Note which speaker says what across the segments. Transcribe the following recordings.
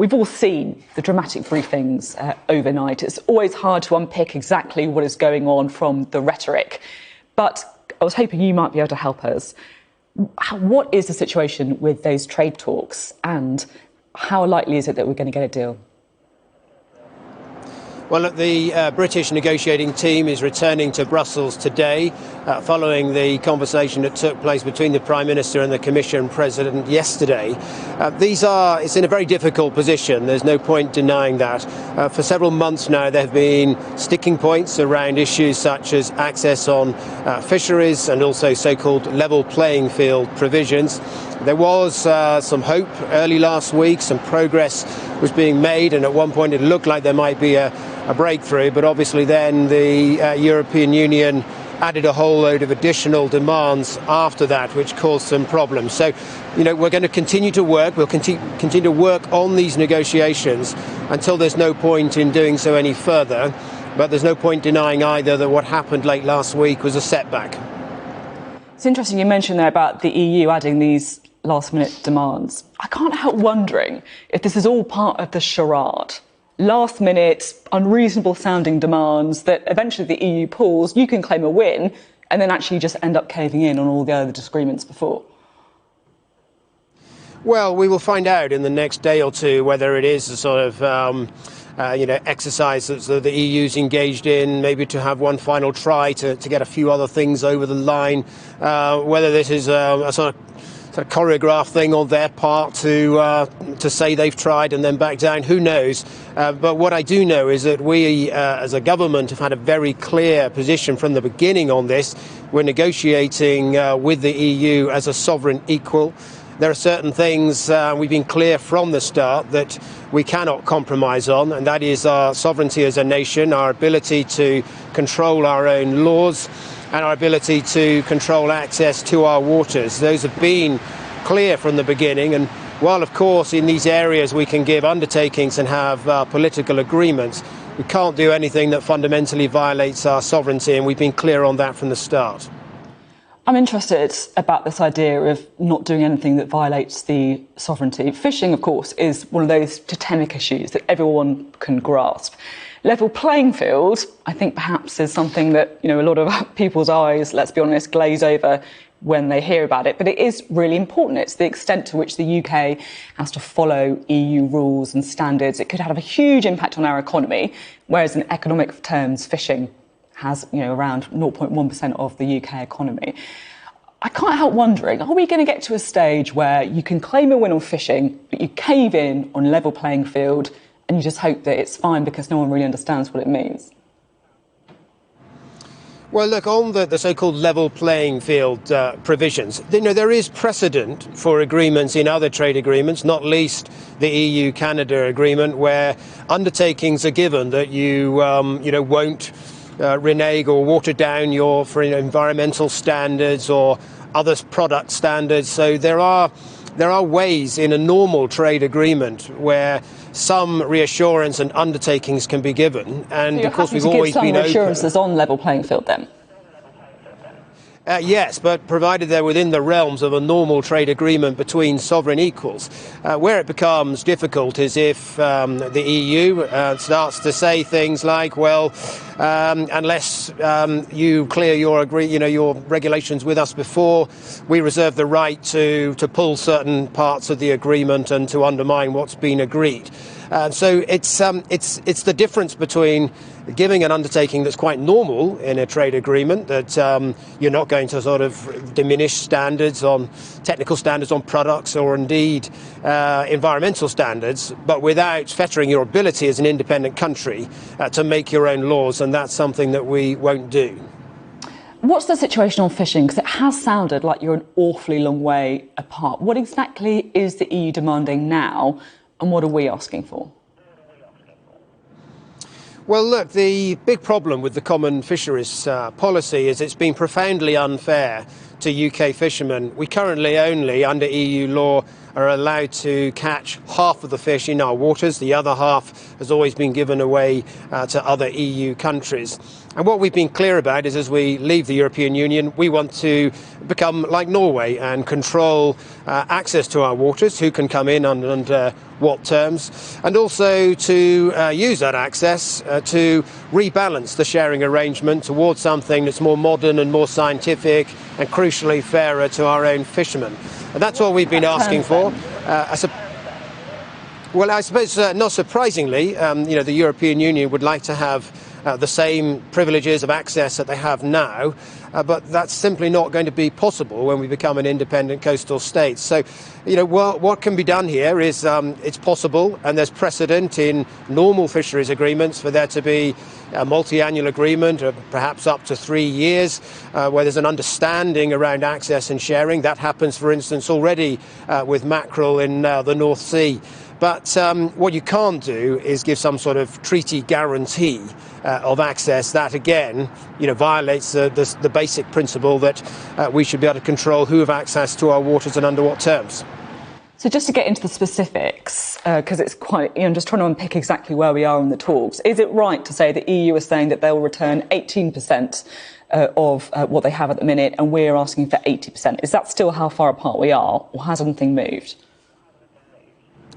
Speaker 1: We've all seen the dramatic briefings overnight. It's always hard to unpick exactly what is going on from the rhetoric. But I was hoping you might be able to help us. What is the situation with those trade talks, and how likely is it that we're going to get a deal?
Speaker 2: Well, the British negotiating team is returning to Brussels today, following the conversation that took place between the Prime Minister and the Commission President yesterday. It's in a very difficult position. There's no point denying that. For several months now, there have been sticking points around issues such as access on fisheries and also so-called level playing field provisions. There was some hope early last week. Some progress was being made, and at one point it looked like there might be a breakthrough, but obviously then the European Union added a whole load of additional demands after that, which caused some problems. So, we're going to continue to work. We'll continue to work on these negotiations until there's no point in doing so any further. But there's no point denying either that what happened late last week was a setback.
Speaker 1: It's interesting you mentioned there about the EU adding these last-minute demands. I can't help wondering if this is all part of the charade. Last-minute, unreasonable-sounding demands that eventually the EU pulls, you can claim a win, and then actually just end up caving in on all the other disagreements before.
Speaker 2: Well, we will find out in the next day or two whether it is a sort of exercise that the EU's engaged in, maybe to have one final try to get a few other things over the line, whether this is a sort of choreographed thing on their part to say they've tried and then back down. Who knows? But what I do know is that we, as a government, have had a very clear position from the beginning on this. We're negotiating with the EU as a sovereign equal. There are certain things we've been clear from the start that we cannot compromise on, and that is our sovereignty as a nation, our ability to control our own laws, and our ability to control access to our waters. Those have been clear from the beginning, and while of course in these areas we can give undertakings and have political agreements, we can't do anything that fundamentally violates our sovereignty, and we've been clear on that from the start.
Speaker 1: I'm interested about this idea of not doing anything that violates the sovereignty. Fishing, of course, is one of those totemic issues that everyone can grasp. Level playing field, I think perhaps is something that, a lot of people's eyes, let's be honest, glaze over when they hear about it. But it is really important. It's the extent to which the UK has to follow EU rules and standards. It could have a huge impact on our economy, whereas in economic terms, fishing has, around 0.1% of the UK economy. I can't help wondering, are we going to get to a stage where you can claim a win on fishing, but you cave in on level playing field, and you just hope that it's fine because no one really understands what it means?
Speaker 2: Well, look, on the so-called level playing field provisions, there is precedent for agreements in other trade agreements, not least the EU-Canada agreement, where undertakings are given that you won't renege or water down your environmental standards or other product standards. So there are ways in a normal trade agreement where some reassurance and undertakings can be given, and
Speaker 1: so
Speaker 2: of course we've
Speaker 1: always been
Speaker 2: open.
Speaker 1: Reassurances on level playing field then.
Speaker 2: Yes, but provided they're within the realms of a normal trade agreement between sovereign equals. Where it becomes difficult is if the EU starts to say things like, well, unless you clear your your regulations with us before, we reserve the right to pull certain parts of the agreement and to undermine what's been agreed. So it's the difference between giving an undertaking that's quite normal in a trade agreement, that you're not going to sort of diminish standards on technical standards on products or indeed environmental standards, but without fettering your ability as an independent country to make your own laws, and that's something that we won't do.
Speaker 1: What's the situation on fishing? Because it has sounded like you're an awfully long way apart. What exactly is the EU demanding now, and what are we asking for?
Speaker 2: Well, look, the big problem with the common fisheries policy is it's been profoundly unfair to UK fishermen. We currently only, under EU law, are allowed to catch half of the fish in our waters. The other half has always been given away to other EU countries. And what we've been clear about is, as we leave the European Union, we want to become like Norway and control access to our waters, who can come in under what terms, and also to use that access to rebalance the sharing arrangement towards something that's more modern and more scientific and crucially fairer to our own fishermen. And that's what we've been asking for. Well, I suppose not surprisingly, the European Union would like to have the same privileges of access that they have now, but that's simply not going to be possible when we become an independent coastal state. So, what can be done here is it's possible, and there's precedent in normal fisheries agreements for there to be a multi-annual agreement of perhaps up to 3 years where there's an understanding around access and sharing. That happens, for instance, already with mackerel in the North Sea. But what you can't do is give some sort of treaty guarantee of access that, again, violates the basic principle that we should be able to control who have access to our waters and under what terms.
Speaker 1: So just to get into the specifics, because it's quite, I'm just trying to unpick exactly where we are in the talks. Is it right to say the EU is saying that they'll return 18% of what they have at the minute, and we're asking for 80%? Is that still how far apart we are, or has anything moved?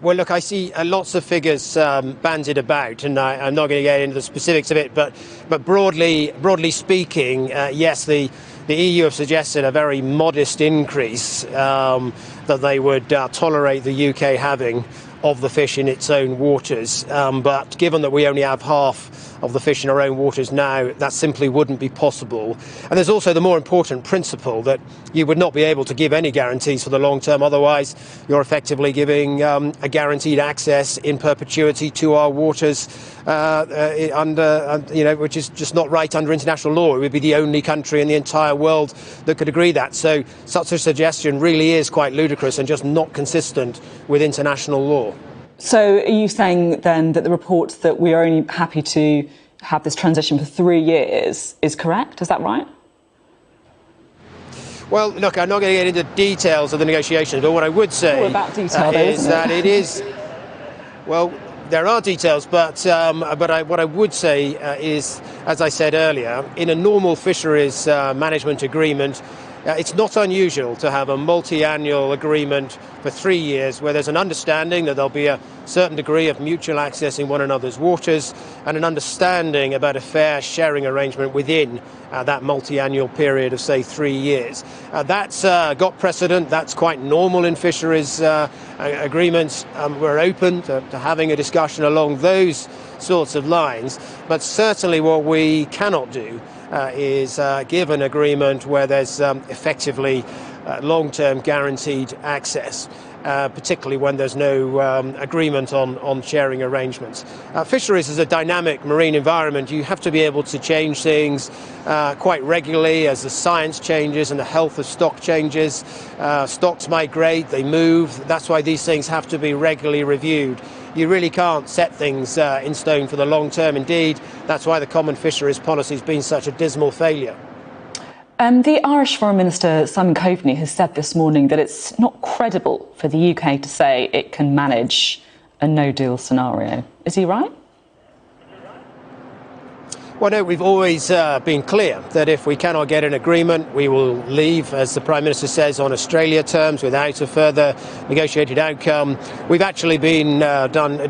Speaker 2: Well, look, I see lots of figures bandied about, and I'm not going to get into the specifics of it, but broadly speaking, yes, the EU have suggested a very modest increase that they would tolerate the UK having of the fish in its own waters. But given that we only have half of the fish in our own waters now, that simply wouldn't be possible. And there's also the more important principle that you would not be able to give any guarantees for the long term. Otherwise, you're effectively giving a guaranteed access in perpetuity to our waters which is just not right under international law. It would be the only country in the entire world that could agree that. So such a suggestion really is quite ludicrous and just not consistent with international law.
Speaker 1: So are you saying then that the report that we are only happy to have this transition for 3 years is correct? Is that right?
Speaker 2: Well, look, I'm not going to get into details of the negotiations, but what I would say is that it is, well, there are details, but what I would say is, as I said earlier, in a normal fisheries management agreement, it's not unusual to have a multi-annual agreement for 3 years where there's an understanding that there'll be a certain degree of mutual access in one another's waters and an understanding about a fair sharing arrangement within that multi-annual period of, say, 3 years. That's got precedent. That's quite normal in fisheries agreements. We're open to having a discussion along those sorts of lines. But certainly what we cannot do is give an agreement where there's effectively long-term guaranteed access, particularly when there's no agreement on sharing arrangements. Fisheries is a dynamic marine environment. You have to be able to change things quite regularly as the science changes and the health of stock changes. Stocks migrate, they move. That's why these things have to be regularly reviewed. You really can't set things in stone for the long term. Indeed, that's why the common fisheries policy has been such a dismal failure.
Speaker 1: The Irish Foreign Minister Simon Coveney has said this morning that it's not credible for the UK to say it can manage a no-deal scenario. Is he right?
Speaker 2: Well, no, we've always been clear that if we cannot get an agreement, we will leave, as the Prime Minister says, on Australia terms without a further negotiated outcome. We've actually been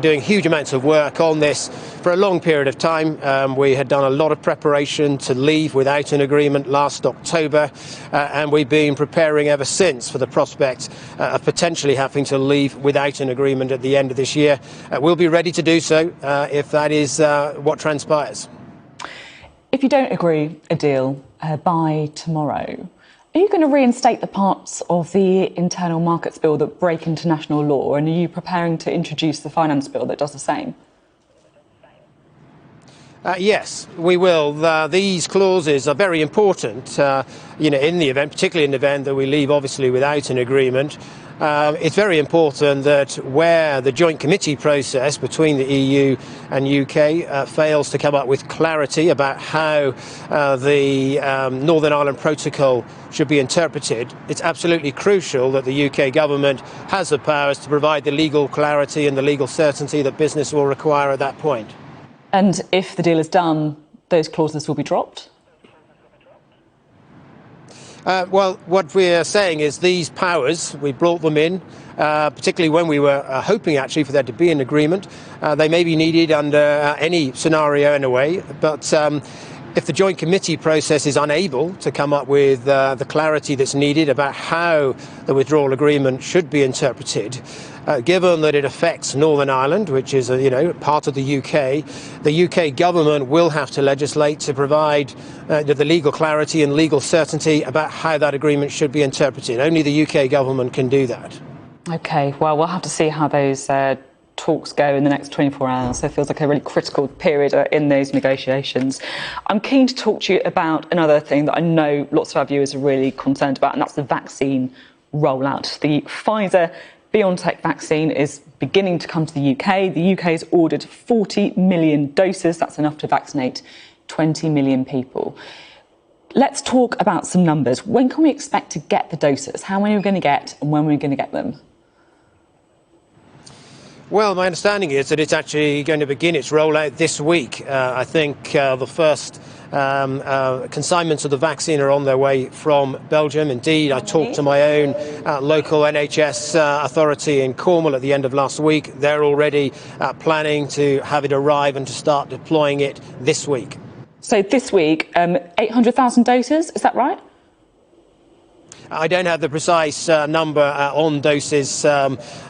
Speaker 2: doing huge amounts of work on this for a long period of time. We had done a lot of preparation to leave without an agreement last October, and we've been preparing ever since for the prospect of potentially having to leave without an agreement at the end of this year. We'll be ready to do so if that is what transpires.
Speaker 1: If you don't agree a deal by tomorrow, are you going to reinstate the parts of the internal markets bill that break international law, and are you preparing to introduce the finance bill that does the same?
Speaker 2: Yes, we will. These clauses are very important, in the event, particularly in the event that we leave, obviously, without an agreement. It's very important that where the joint committee process between the EU and UK fails to come up with clarity about how the Northern Ireland Protocol should be interpreted, it's absolutely crucial that the UK government has the powers to provide the legal clarity and the legal certainty that business will require at that point.
Speaker 1: And if the deal is done, those clauses will be dropped?
Speaker 2: Well, what we're saying is these powers, we brought them in, particularly when we were hoping actually for there to be an agreement. They may be needed under any scenario in a way, but if the joint committee process is unable to come up with the clarity that's needed about how the withdrawal agreement should be interpreted, given that it affects Northern Ireland, which is part of the UK government will have to legislate to provide the legal clarity and legal certainty about how that agreement should be interpreted. Only the UK government can do that.
Speaker 1: OK, well, we'll have to see how those talks go in the next 24 hours. So it feels like a really critical period in those negotiations. I'm keen to talk to you about another thing that I know lots of our viewers are really concerned about, and that's the vaccine rollout. The Pfizer-BioNTech vaccine is beginning to come to the UK. The UK has ordered 40 million doses. That's enough to vaccinate 20 million people. Let's talk about some numbers. When can we expect to get the doses? How many are we going to get and when are we going to get them?
Speaker 2: Well, my understanding is that it's actually going to begin its rollout this week. I think the first consignments of the vaccine are on their way from Belgium. Indeed, I talked to my own local NHS authority in Cornwall at the end of last week. They're already planning to have it arrive and to start deploying it this week.
Speaker 1: So this week, 800,000 doses, is that right?
Speaker 2: I don't have the precise number on doses,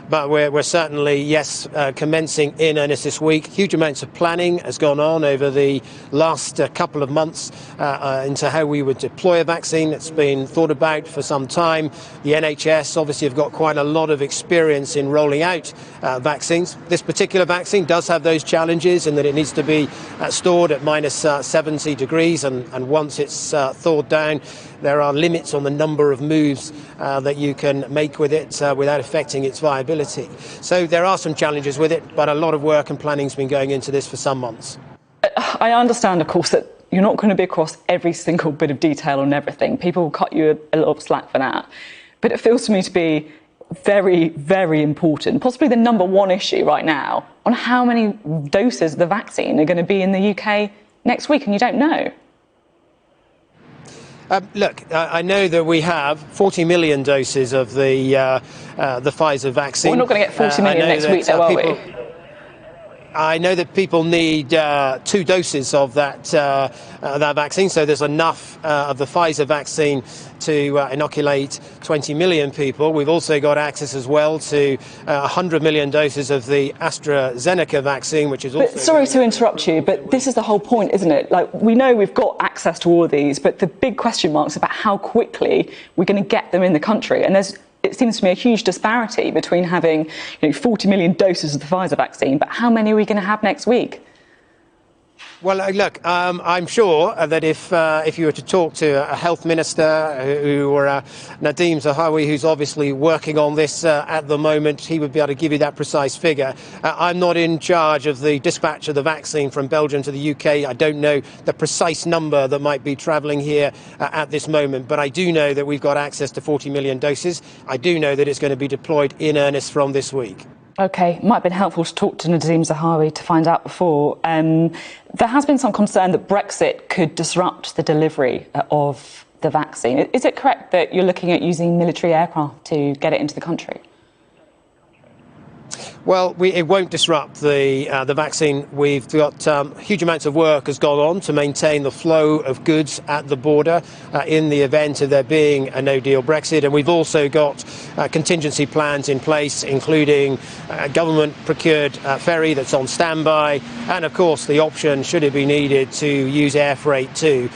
Speaker 2: but we're certainly, yes, commencing in earnest this week. Huge amounts of planning has gone on over the last couple of months into how we would deploy a vaccine. It's been thought about for some time. The NHS obviously have got quite a lot of experience in rolling out vaccines. This particular vaccine does have those challenges in that it needs to be stored at minus 70 degrees, and once it's thawed down, there are limits on the number of moves that you can make with it without affecting its viability. So there are some challenges with it, but a lot of work and planning has been going into this for some months.
Speaker 1: I understand, of course, that you're not going to be across every single bit of detail on everything. People will cut you a little slack for that. But it feels to me to be very, very important, possibly the number one issue right now, on how many doses of the vaccine are going to be in the UK next week, and you don't know.
Speaker 2: Look, I know that we have 40 million doses of the Pfizer vaccine.
Speaker 1: We're not going to get 40 million next week, though, are we?
Speaker 2: I know that people need 2 doses of that vaccine, so there's enough of the Pfizer vaccine to inoculate 20 million people. We've also got access as well to 100 million doses of the AstraZeneca vaccine, which is also...
Speaker 1: But sorry to interrupt you, but this is the whole point, isn't it? Like, we know we've got access to all of these, but the big question marks about how quickly we're going to get them in the country. And it seems to me a huge disparity between having 40 million doses of the Pfizer vaccine, but how many are we going to have next week?
Speaker 2: Well, look, I'm sure that if you were to talk to a health minister or Nadeem Zahawi, who's obviously working on this at the moment, he would be able to give you that precise figure. I'm not in charge of the dispatch of the vaccine from Belgium to the UK. I don't know the precise number that might be travelling here at this moment, but I do know that we've got access to 40 million doses. I do know that it's going to be deployed in earnest from this week.
Speaker 1: OK, might have been helpful to talk to Nadeem Zahawi to find out before. There has been some concern that Brexit could disrupt the delivery of the vaccine. Is it correct that you're looking at using military aircraft to get it into the country?
Speaker 2: Well, it won't disrupt the vaccine. We've got huge amounts of work has gone on to maintain the flow of goods at the border in the event of there being a no-deal Brexit. And we've also got contingency plans in place, including a government-procured ferry that's on standby, and, of course, the option, should it be needed, to use air freight too.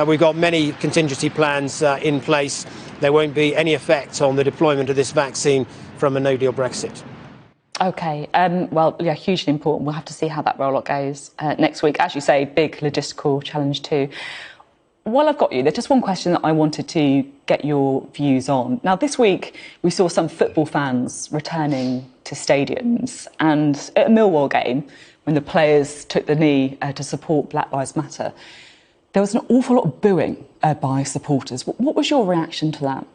Speaker 2: We've got many contingency plans in place. There won't be any effect on the deployment of this vaccine from a no-deal Brexit.
Speaker 1: OK, well, yeah, hugely important. We'll have to see how that rollout goes next week. As you say, big logistical challenge too. While I've got you, there's just one question that I wanted to get your views on. Now, this week, we saw some football fans returning to stadiums, and at a Millwall game, when the players took the knee to support Black Lives Matter, there was an awful lot of booing by supporters. What was your reaction to that?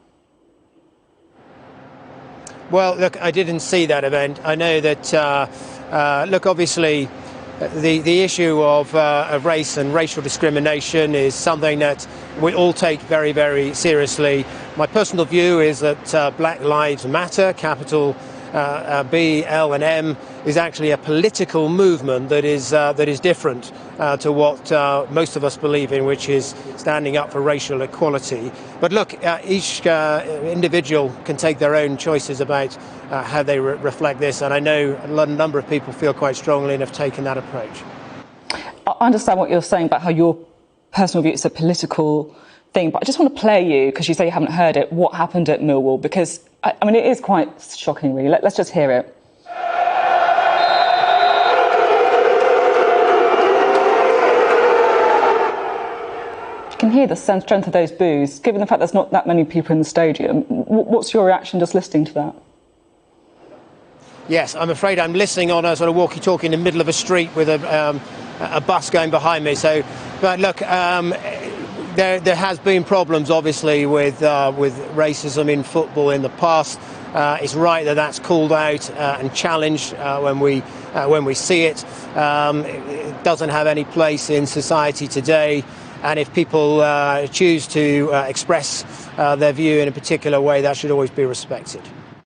Speaker 2: Well, look, I didn't see that event. I know that, look, obviously, the issue of race and racial discrimination is something that we all take very, very seriously. My personal view is that Black Lives Matter, capital B, L and M, is actually a political movement that is different to what most of us believe in, which is standing up for racial equality. But look, each individual can take their own choices about how they reflect this, and I know a number of people feel quite strongly and have taken that approach.
Speaker 1: I understand what you're saying about how your personal view is a political thing, but I just want to play you, because you say you haven't heard it, what happened at Millwall, because, I mean, it is quite shocking, really. Let's just hear it. You can hear the strength of those boos. Given the fact there's not that many people in the stadium, what's your reaction just listening to that?
Speaker 2: Yes, I'm afraid I'm listening on a sort of walkie-talkie in the middle of a street with a bus going behind me. So, but look, there has been problems, obviously, with racism in football in the past. It's right that that's called out and challenged when we see it. It doesn't have any place in society today. And if people choose to express their view in a particular way, that should always be respected.